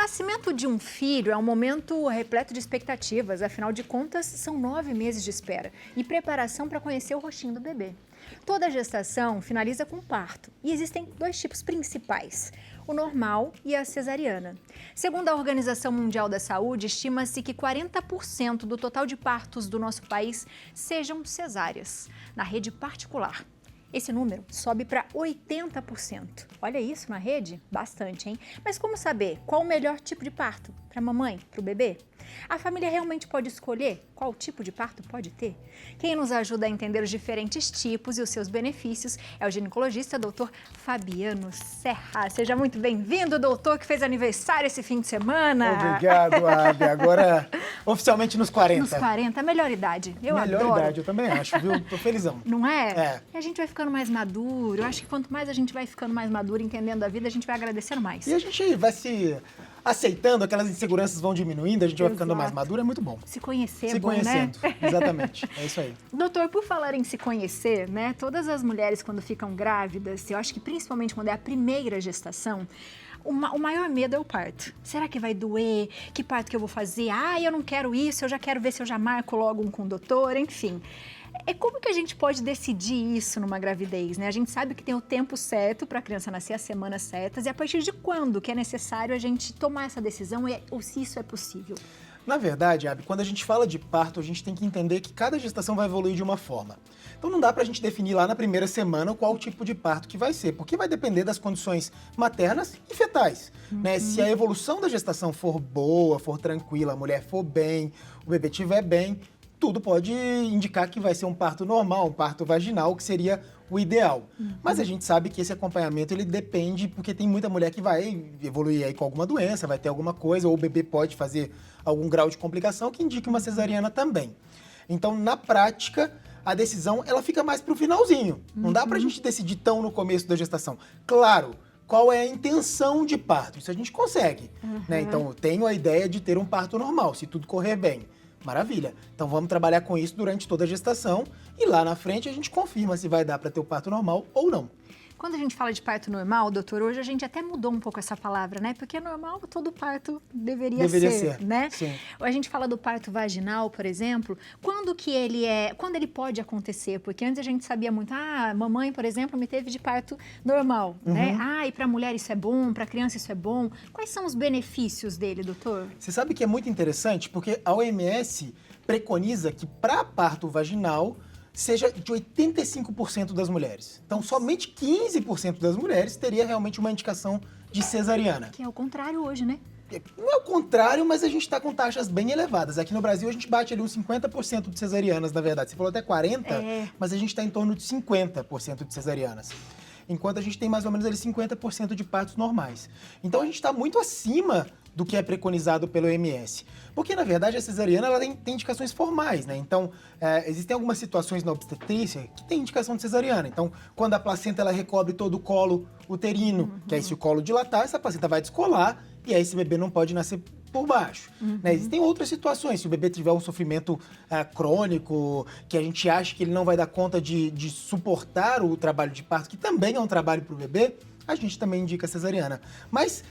nascimento de um filho é um momento repleto de expectativas, afinal de contas, são 9 meses de espera e preparação para conhecer o rostinho do bebê. Toda gestação finaliza com parto e existem 2 tipos principais, o normal e a cesariana. Segundo a Organização Mundial da Saúde, estima-se que 40% do total de partos do nosso país sejam cesáreas, na rede particular. Esse número sobe para 80%. Olha isso na rede? Bastante, hein? Mas como saber qual o melhor tipo de parto para a mamãe, para o bebê? A família realmente pode escolher qual tipo de parto pode ter? Quem nos ajuda a entender os diferentes tipos e os seus benefícios é o ginecologista Dr. Fabiano Serra. Seja muito bem-vindo, doutor, que fez aniversário esse fim de semana. Obrigado, Abi. Agora, oficialmente nos 40. Nos 40, a melhor idade. Eu adoro. Melhor idade, eu também acho, viu? Tô felizão. Não é? É. E a gente vai ficando mais maduro. Eu acho que quanto mais a gente vai ficando mais maduro, entendendo a vida, a gente vai agradecendo mais. E a gente vai se aceitando, aquelas inseguranças vão diminuindo, a gente vai ficando mais maduro, é muito bom. Se conhecer se é bom, conhecendo, né? Exatamente, é isso aí. Doutor, por falar em se conhecer, né? Todas as mulheres quando ficam grávidas, eu acho que principalmente quando é a primeira gestação, o maior medo é o parto. Será que vai doer? Que parto que eu vou fazer? Ah, eu não quero isso, eu já quero ver se eu já marco logo um com o doutor, enfim. Como que a gente pode decidir isso numa gravidez, né? A gente sabe que tem o tempo certo para a criança nascer, as semanas certas, e a partir de quando que é necessário a gente tomar essa decisão ou se isso é possível? Na verdade, Abi, quando a gente fala de parto, a gente tem que entender que cada gestação vai evoluir de uma forma. Então não dá pra gente definir lá na primeira semana qual tipo de parto que vai ser, porque vai depender das condições maternas e fetais, né? Se a evolução da gestação for boa, for tranquila, a mulher for bem, o bebê estiver bem, tudo pode indicar que vai ser um parto normal, um parto vaginal, que seria o ideal. Mas a gente sabe que esse acompanhamento, ele depende, porque tem muita mulher que vai evoluir aí com alguma doença, vai ter alguma coisa, ou o bebê pode fazer algum grau de complicação que indique uma cesariana também. Então, na prática, a decisão, ela fica mais pro finalzinho. Não dá pra gente decidir tão no começo da gestação. Claro, qual é a intenção de parto? Isso a gente consegue, né? Então, eu tenho a ideia de ter um parto normal, se tudo correr bem. Maravilha. Então vamos trabalhar com isso durante toda a gestação e lá na frente a gente confirma se vai dar para ter o parto normal ou não. Quando a gente fala de parto normal, doutor, hoje a gente até mudou um pouco essa palavra, né? Porque normal todo parto deveria ser, né? Sim. A gente fala do parto vaginal, por exemplo, quando ele pode acontecer? Porque antes a gente sabia muito, mamãe, por exemplo, me teve de parto normal, né? E para a mulher isso é bom, para a criança isso é bom. Quais são os benefícios dele, doutor? Você sabe que é muito interessante porque a OMS preconiza que para parto vaginal seja de 85% das mulheres. Então, somente 15% das mulheres teria realmente uma indicação de cesariana. Que é o contrário hoje, né? Não é o contrário, mas a gente está com taxas bem elevadas. Aqui no Brasil, a gente bate ali uns 50% de cesarianas, na verdade. Você falou até 40%, mas a gente está em torno de 50% de cesarianas. Enquanto a gente tem mais ou menos ali 50% de partos normais. Então, a gente está muito acima do que é preconizado pelo OMS. Porque, na verdade, a cesariana ela tem indicações formais, né? Então, existem algumas situações na obstetrícia que tem indicação de cesariana. Então, quando a placenta ela recobre todo o colo uterino, que aí se o colo dilatar, essa placenta vai descolar e aí esse bebê não pode nascer por baixo. Né? Existem outras situações, se o bebê tiver um sofrimento crônico, que a gente acha que ele não vai dar conta de suportar o trabalho de parto, que também é um trabalho para o bebê, a gente também indica cesariana. Mas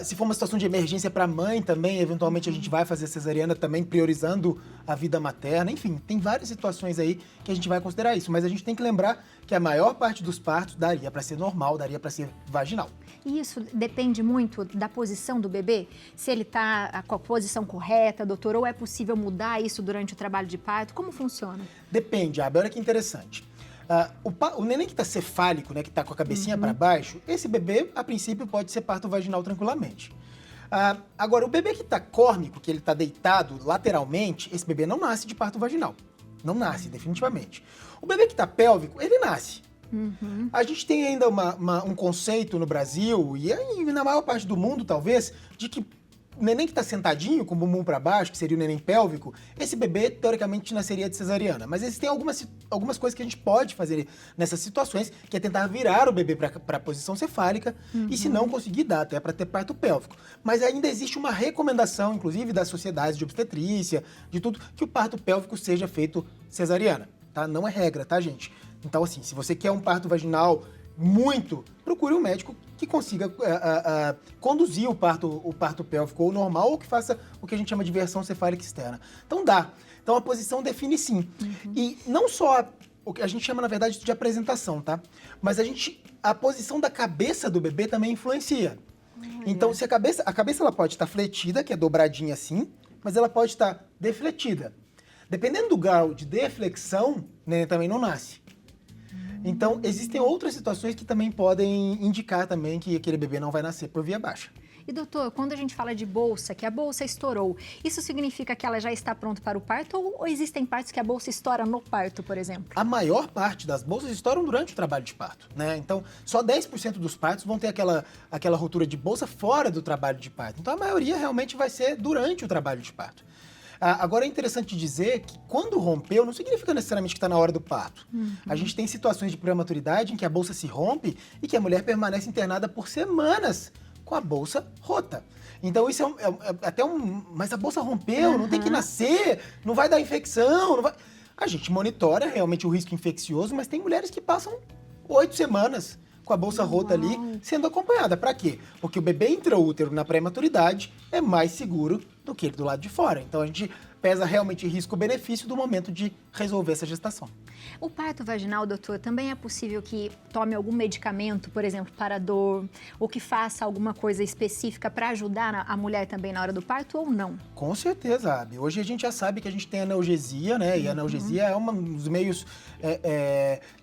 se for uma situação de emergência para a mãe também, eventualmente a gente vai fazer cesariana também, priorizando a vida materna. Enfim, tem várias situações aí que a gente vai considerar isso. Mas a gente tem que lembrar que a maior parte dos partos daria para ser normal, daria para ser vaginal. E isso depende muito da posição do bebê? Se ele está com a posição correta, doutor, ou é possível mudar isso durante o trabalho de parto? Como funciona? Depende, Abel, olha que interessante. O neném que está cefálico, né, que está com a cabecinha para baixo, esse bebê, a princípio, pode ser parto vaginal tranquilamente. Agora, o bebê que está córnico, que ele está deitado lateralmente, esse bebê não nasce de parto vaginal. Não nasce, definitivamente. O bebê que está pélvico, ele nasce. A gente tem ainda um conceito no Brasil, e na maior parte do mundo, talvez, de que o neném que está sentadinho, com o bumbum para baixo, que seria o neném pélvico, esse bebê, teoricamente, nasceria de cesariana. Mas existem algumas coisas que a gente pode fazer nessas situações, que é tentar virar o bebê para a posição cefálica, e se não conseguir, dá até para ter parto pélvico. Mas ainda existe uma recomendação, inclusive, das sociedades de obstetrícia, de tudo, que o parto pélvico seja feito cesariana, tá? Não é regra, tá, gente? Então, assim, se você quer um parto vaginal procure um médico que consiga conduzir o parto pélvico ou normal, ou que faça o que a gente chama de versão cefálica externa. Então dá. Então a posição define sim. E não só o que a gente chama, na verdade, de apresentação, tá? Mas a posição da cabeça do bebê também influencia. Então, se a cabeça ela pode estar fletida, que é dobradinha assim, mas ela pode estar defletida. Dependendo do grau de deflexão, o neném também não nasce. Então, existem outras situações que também podem indicar também que aquele bebê não vai nascer por via baixa. E doutor, quando a gente fala de bolsa, que a bolsa estourou, isso significa que ela já está pronta para o parto ou existem partos que a bolsa estoura no parto, por exemplo? A maior parte das bolsas estouram durante o trabalho de parto, né? Então, só 10% dos partos vão ter aquela ruptura de bolsa fora do trabalho de parto. Então, a maioria realmente vai ser durante o trabalho de parto. Agora, é interessante dizer que quando rompeu, não significa necessariamente que está na hora do parto. A gente tem situações de prematuridade em que a bolsa se rompe e que a mulher permanece internada por semanas com a bolsa rota. Então isso é até mas a bolsa rompeu, não tem que nascer, não vai dar infecção, não vai... A gente monitora realmente o risco infeccioso, mas tem mulheres que passam 8 semanas com a bolsa rota ali, sendo acompanhada. Para quê? Porque o bebê intraútero na prematuridade é mais seguro do que ele do lado de fora. Então a gente pesa realmente risco-benefício do momento de resolver essa gestação. O parto vaginal, doutor, também é possível que tome algum medicamento, por exemplo, para dor, ou que faça alguma coisa específica para ajudar a mulher também na hora do parto ou não? Com certeza, Abi. Hoje a gente já sabe que a gente tem analgesia, né? E a analgesia é um dos meios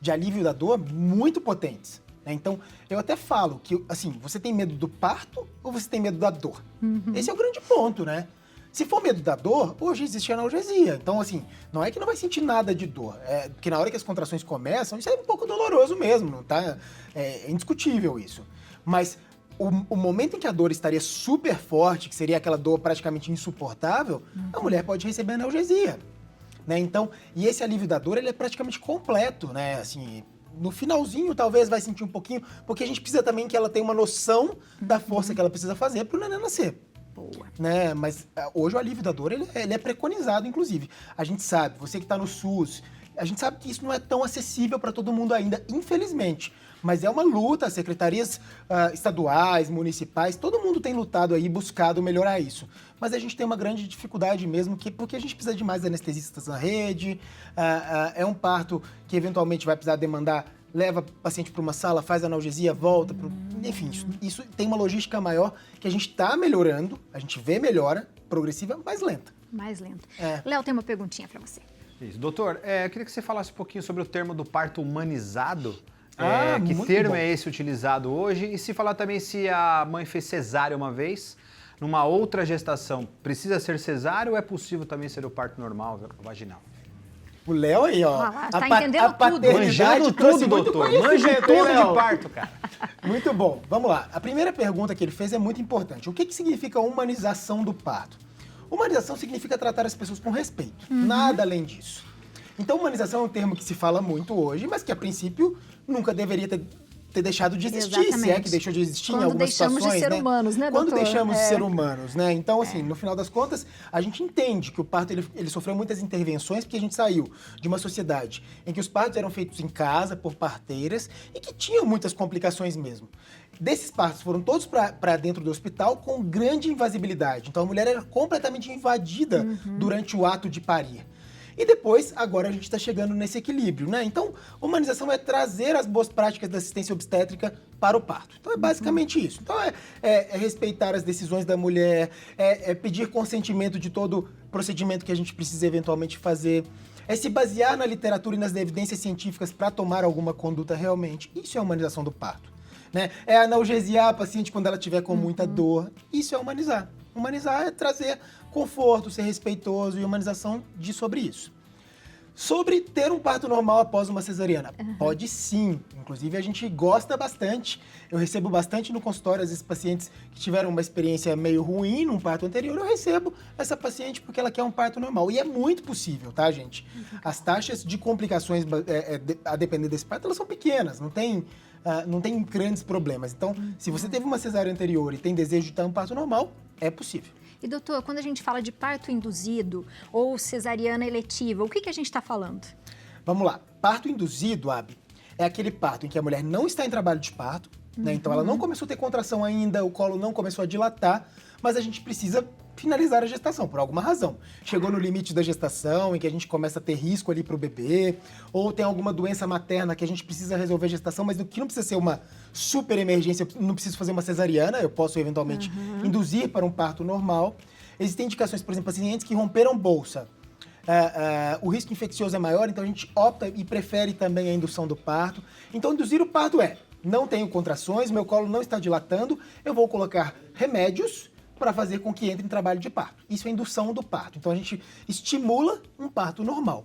de alívio da dor muito potentes. Então, eu até falo que, assim, você tem medo do parto ou você tem medo da dor? Esse é o grande ponto, né? Se for medo da dor, hoje existe analgesia. Então, assim, não é que não vai sentir nada de dor. Porque na hora que as contrações começam, isso é um pouco doloroso mesmo, não tá? É indiscutível isso. Mas o momento em que a dor estaria super forte, que seria aquela dor praticamente insuportável, a mulher pode receber analgesia. Né? Então, e esse alívio da dor, ele é praticamente completo, né? Assim, no finalzinho, talvez vai sentir um pouquinho, porque a gente precisa também que ela tenha uma noção da força que ela precisa fazer para o neném nascer. Boa. Né? Mas hoje o alívio da dor, ele é preconizado, inclusive. A gente sabe, você que está no SUS, a gente sabe que isso não é tão acessível para todo mundo ainda, infelizmente. Mas é uma luta, as secretarias estaduais, municipais, todo mundo tem lutado aí, buscado melhorar isso. Mas a gente tem uma grande dificuldade mesmo, porque a gente precisa de mais anestesistas na rede, é um parto que eventualmente vai precisar demandar, leva o paciente para uma sala, faz analgesia, volta, enfim, isso tem uma logística maior que a gente está melhorando, a gente vê melhora progressiva, mas lenta. Mais lento. Léo, tem uma perguntinha para você. Isso. Doutor, eu queria que você falasse um pouquinho sobre o termo do parto humanizado. Que muito termo bom. é esse utilizado hoje? E se falar também se a mãe fez cesárea uma vez, numa outra gestação, precisa ser cesárea ou é possível também ser o parto normal, vaginal? O Léo aí, ó. Tá entendendo tudo. Manjando tudo, doutor. Manja tudo de parto, cara. Muito bom. Vamos lá. A primeira pergunta que ele fez é muito importante. O que significa humanização do parto? Humanização significa tratar as pessoas com respeito. Nada além disso. Então, humanização é um termo que se fala muito hoje, mas que, a princípio, nunca deveria ter deixado de existir, Exatamente. se é que deixou de existir Quando em algumas deixamos situações, de ser humanos, né, Quando doutor? deixamos de ser humanos, né? Então, assim, no final das contas, a gente entende que o parto, ele sofreu muitas intervenções, porque a gente saiu de uma sociedade em que os partos eram feitos em casa, por parteiras, e que tinham muitas complicações mesmo. Desses partos foram todos para dentro do hospital com grande invasibilidade. Então, a mulher era completamente invadida durante o ato de parir. E depois, agora a gente está chegando nesse equilíbrio, né? Então, humanização é trazer as boas práticas da assistência obstétrica para o parto. Então, é basicamente isso. Então, é respeitar as decisões da mulher, é pedir consentimento de todo procedimento que a gente precisa eventualmente fazer, é se basear na literatura e nas evidências científicas para tomar alguma conduta realmente. Isso é humanização do parto, né? É analgesiar a paciente quando ela estiver com muita dor. Isso é humanizar. Humanizar é trazer conforto, ser respeitoso e humanização diz sobre isso. Sobre ter um parto normal após uma cesariana. Pode sim. Inclusive, a gente gosta bastante. Eu recebo bastante no consultório, às vezes, pacientes que tiveram uma experiência meio ruim num parto anterior. Eu recebo essa paciente porque ela quer um parto normal. E é muito possível, tá, gente? As taxas de complicações, a depender desse parto, elas são pequenas. Não tem grandes problemas. Então, se você teve uma cesárea anterior e tem desejo de ter um parto normal, é possível. E doutor, quando a gente fala de parto induzido ou cesariana eletiva, o que a gente está falando? Vamos lá. Parto induzido, Abi, é aquele parto em que a mulher não está em trabalho de parto, né? Então ela não começou a ter contração ainda, o colo não começou a dilatar, mas a gente precisa finalizar a gestação, por alguma razão. Chegou no limite da gestação, em que a gente começa a ter risco ali pro bebê, ou tem alguma doença materna que a gente precisa resolver a gestação, mas que não precisa ser uma super emergência, eu não preciso fazer uma cesariana, eu posso eventualmente induzir para um parto normal. Existem indicações, por exemplo, pacientes que romperam bolsa. O risco infeccioso é maior, então a gente opta e prefere também a indução do parto. Então, induzir o parto não tenho contrações, meu colo não está dilatando, eu vou colocar remédios para fazer com que entre em trabalho de parto. Isso é indução do parto. Então, a gente estimula um parto normal.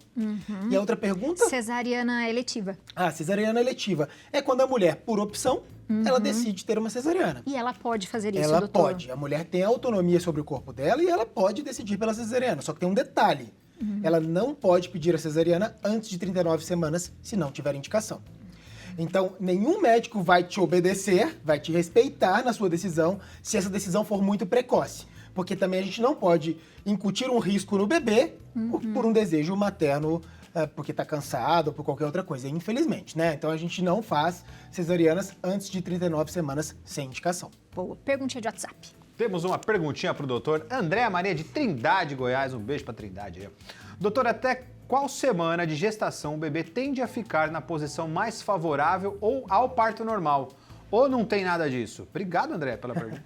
E a outra pergunta? Cesariana eletiva. Cesariana eletiva. É quando a mulher, por opção, ela decide ter uma cesariana. E ela pode fazer isso, Ela doutor? pode. A mulher tem autonomia sobre o corpo dela e ela pode decidir pela cesariana. Só que tem um detalhe. Ela não pode pedir a cesariana antes de 39 semanas, se não tiver indicação. Então, nenhum médico vai te obedecer, vai te respeitar na sua decisão, se essa decisão for muito precoce. Porque também a gente não pode incutir um risco no bebê por um desejo materno, porque está cansado ou por qualquer outra coisa, infelizmente, né? Então, a gente não faz cesarianas antes de 39 semanas sem indicação. Boa. Perguntinha de WhatsApp. Temos uma perguntinha para o doutor Andréa Maria de Trindade, Goiás. Um beijo para Trindade aí. Doutor, até qual semana de gestação o bebê tende a ficar na posição mais favorável ou ao parto normal? Ou não tem nada disso? Obrigado, André, pela pergunta.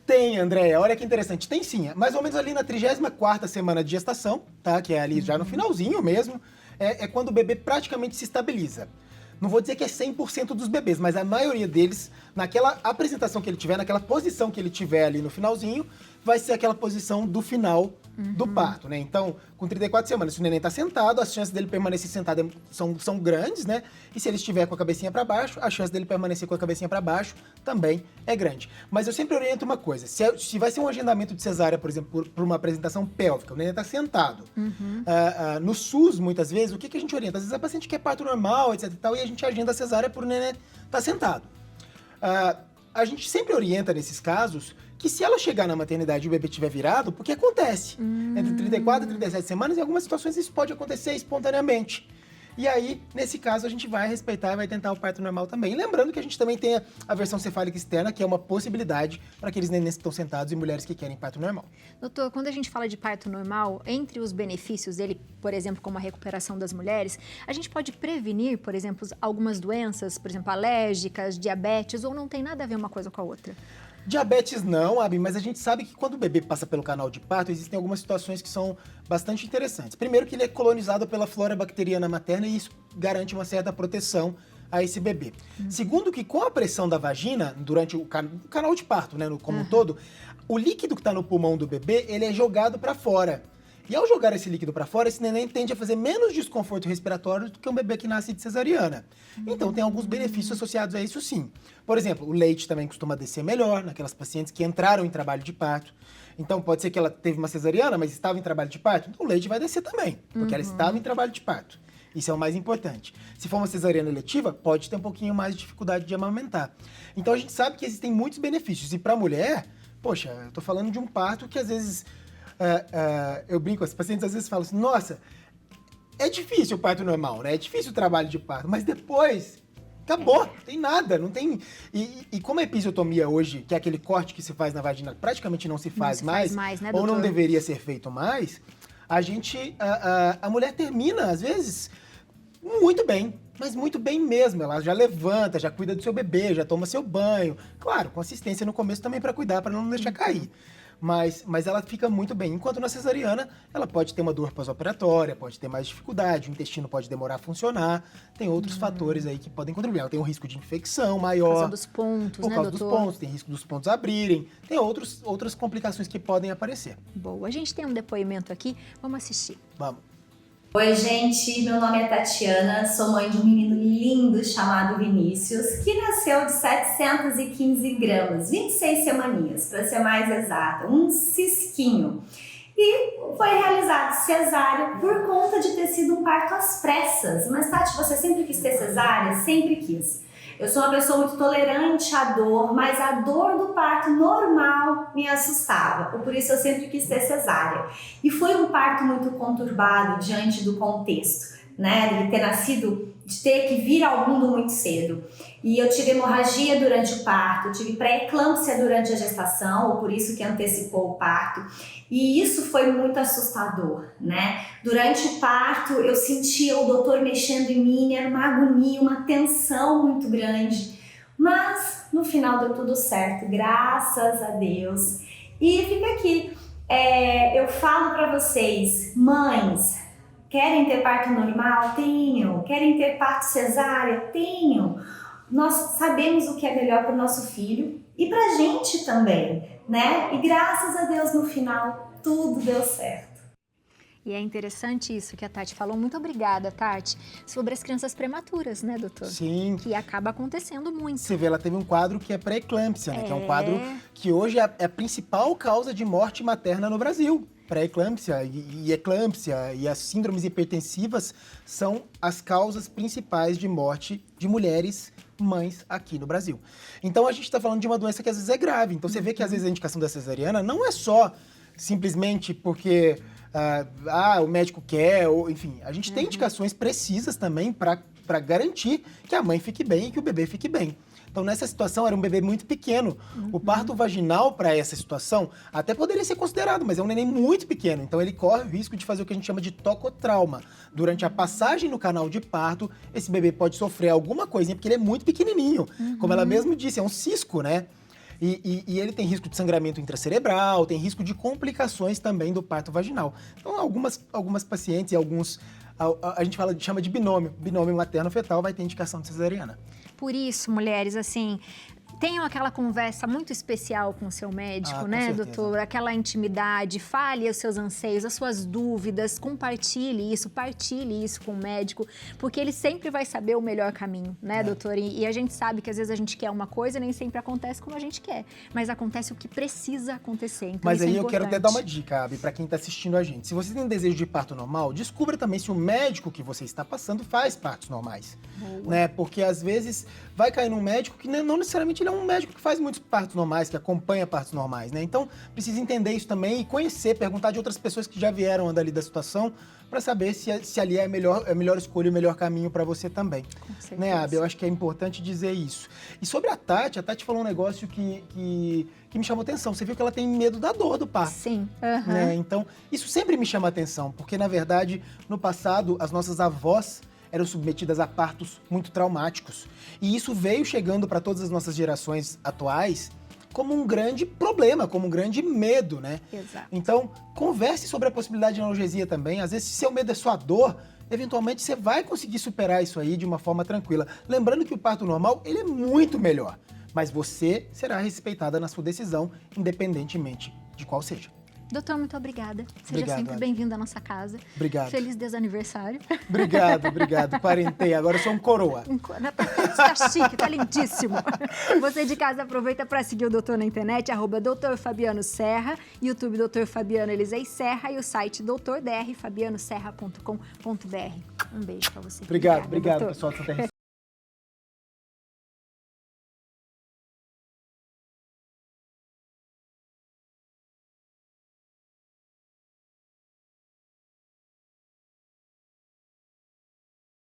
Tem, Andréia. Olha que interessante. Tem sim. Mais ou menos ali na 34ª semana de gestação, tá? Que é ali já no finalzinho mesmo. É quando o bebê praticamente se estabiliza. Não vou dizer que é 100% dos bebês, mas a maioria deles, naquela apresentação que ele tiver, naquela posição que ele tiver ali no finalzinho, vai ser aquela posição do final do parto, né? Então, com 34 semanas, se o neném tá sentado, as chances dele permanecer sentado são grandes, né? E se ele estiver com a cabecinha para baixo, a chance dele permanecer com a cabecinha para baixo também é grande. Mas eu sempre oriento uma coisa, se vai ser um agendamento de cesárea, por exemplo, por uma apresentação pélvica, o neném tá sentado. No SUS, muitas vezes, o que a gente orienta? Às vezes a paciente quer parto normal, etc e tal, e a gente agenda a cesárea por o neném tá sentado. A gente sempre orienta nesses casos que se ela chegar na maternidade e o bebê estiver virado, porque acontece. Entre 34 e 37 semanas, em algumas situações isso pode acontecer espontaneamente. E aí, nesse caso, a gente vai respeitar e vai tentar o parto normal também. E lembrando que a gente também tem a versão cefálica externa, que é uma possibilidade para aqueles nenéns que estão sentados e mulheres que querem parto normal. Doutor, quando a gente fala de parto normal, entre os benefícios dele, por exemplo, como a recuperação das mulheres, a gente pode prevenir, por exemplo, algumas doenças, por exemplo, alérgicas, diabetes, ou não tem nada a ver uma coisa com a outra? Diabetes não, Abi, mas a gente sabe que quando o bebê passa pelo canal de parto, existem algumas situações que são bastante interessantes. Primeiro que ele é colonizado pela flora bacteriana materna e isso garante uma certa proteção a esse bebê. Segundo que com a pressão da vagina, durante o canal de parto, né, como um todo, o líquido que está no pulmão do bebê, ele é jogado para fora. E ao jogar esse líquido para fora, esse neném tende a fazer menos desconforto respiratório do que um bebê que nasce de cesariana. Então tem alguns benefícios associados a isso sim. Por exemplo, o leite também costuma descer melhor naquelas pacientes que entraram em trabalho de parto. Então pode ser que ela teve uma cesariana, mas estava em trabalho de parto, então o leite vai descer também, porque ela estava em trabalho de parto. Isso é o mais importante. Se for uma cesariana eletiva, pode ter um pouquinho mais de dificuldade de amamentar. Então a gente sabe que existem muitos benefícios. E para a mulher, poxa, eu tô falando de um parto que às vezes... eu brinco, as pacientes às vezes falam assim, nossa, é difícil o parto normal, né? É difícil o trabalho de parto, mas depois acabou, não tem nada, não tem... E como a episiotomia hoje, que é aquele corte que se faz na vagina, praticamente não se faz mais, né, ou não doutor? deveria ser feito mais, a mulher termina, às vezes, muito bem, mas muito bem mesmo. Ela já levanta, já cuida do seu bebê, já toma seu banho. Claro, com assistência no começo também para cuidar, para não deixar cair. Mas ela fica muito bem. Enquanto na cesariana, ela pode ter uma dor pós-operatória, pode ter mais dificuldade, o intestino pode demorar a funcionar. Tem outros fatores aí que podem contribuir. Ela tem um risco de infecção maior. Por causa dos pontos, por né, causa doutor? dos pontos, tem risco dos pontos abrirem. Tem outras complicações que podem aparecer. Boa. A gente tem um depoimento aqui, vamos assistir. Vamos. Oi, gente, meu nome é Tatiana, sou mãe de um menino lindo chamado Vinícius, que nasceu de 715 gramas, 26 semaninhas, para ser mais exata, um cisquinho. E foi realizado cesárea por conta de ter sido um parto às pressas. Mas, Tati, você sempre quis ter cesárea? Sempre quis. Eu sou uma pessoa muito tolerante à dor, mas a dor do parto normal me assustava. Por isso eu sempre quis ter cesárea. E foi um parto muito conturbado diante do contexto, né? De ter nascido, de ter que vir ao mundo muito cedo. E eu tive hemorragia durante o parto, eu tive pré-eclâmpsia durante a gestação, ou por isso que antecipou o parto. E isso foi muito assustador, né? Durante o parto, eu sentia o doutor mexendo em mim, era uma agonia, uma tensão muito grande. Mas no final deu tudo certo, graças a Deus. E fica aqui, eu falo para vocês, mães, querem ter parto normal? Tenham. Querem ter parto cesárea? Tenham. Nós sabemos o que é melhor para o nosso filho e para a gente também, né? E graças a Deus no final tudo deu certo. E é interessante isso que a Tati falou. Muito obrigada, Tati. Sobre as crianças prematuras, né, doutor? Sim. Que acaba acontecendo muito. Você vê, ela teve um quadro que é pré-eclâmpsia, né? Que é um quadro que hoje é a principal causa de morte materna no Brasil. Pré-eclâmpsia e eclâmpsia e as síndromes hipertensivas são as causas principais de morte de mulheres mães aqui no Brasil. Então a gente está falando de uma doença que às vezes é grave. Então você vê que às vezes a indicação da cesariana não é só simplesmente porque o médico quer, ou enfim, a gente tem indicações precisas também para garantir que a mãe fique bem e que o bebê fique bem. Então, nessa situação, era um bebê muito pequeno. O parto vaginal, para essa situação, até poderia ser considerado, mas é um neném muito pequeno. Então, ele corre o risco de fazer o que a gente chama de tocotrauma. Durante a passagem no canal de parto, esse bebê pode sofrer alguma coisinha, porque ele é muito pequenininho. Como ela mesma disse, é um cisco, né? E ele tem risco de sangramento intracerebral, tem risco de complicações também do parto vaginal. Então, algumas pacientes e alguns... A gente chama de binômio materno-fetal, vai ter indicação de cesariana. Por isso, mulheres, assim, tenham aquela conversa muito especial com o seu médico, né, certeza. doutor? Aquela intimidade, fale os seus anseios, as suas dúvidas, partilhe isso com o médico, porque ele sempre vai saber o melhor caminho, né, doutor? E a gente sabe que às vezes a gente quer uma coisa e nem sempre acontece como a gente quer, mas acontece o que precisa acontecer. Então, mas isso aí é eu quero até importante. dar uma dica, Abi, para quem está assistindo a gente. Se você tem desejo de parto normal, descubra também se o médico que você está passando faz partos normais. Né? Porque às vezes vai cair num médico que não necessariamente ele é um médico que faz muitos partos normais, que acompanha partos normais, né? Então, precisa entender isso também e conhecer, perguntar de outras pessoas que já vieram dali da situação para saber se ali é a melhor escolha, o melhor caminho para você também. Com certeza. Né, Abi? Eu acho que é importante dizer isso. E sobre a Tati falou um negócio que me chamou atenção. Você viu que ela tem medo da dor do parto. Sim. Né? Então, isso sempre me chama atenção, porque, na verdade, no passado, as nossas avós eram submetidas a partos muito traumáticos. E isso veio chegando para todas as nossas gerações atuais como um grande problema, como um grande medo, né? Exato. Então, converse sobre a possibilidade de analgesia também. Às vezes, se seu medo é só a dor, eventualmente você vai conseguir superar isso aí de uma forma tranquila. Lembrando que o parto normal, ele é muito melhor, mas você será respeitada na sua decisão, independentemente de qual seja. Doutor, muito obrigada. Seja Obrigado, sempre Abi. bem-vindo à nossa casa. Obrigado. Feliz desaniversário. Obrigado. Quarentei, agora eu sou um coroa. Tá chique, tá lindíssimo. Você de casa aproveita para seguir o doutor na internet, @Dr. Fabiano Serra, YouTube Dr. Fabiano Elisei Serra e o site doutordrfabianoserra.com.br. Um beijo para você. Obrigado, doutor. pessoal do Santa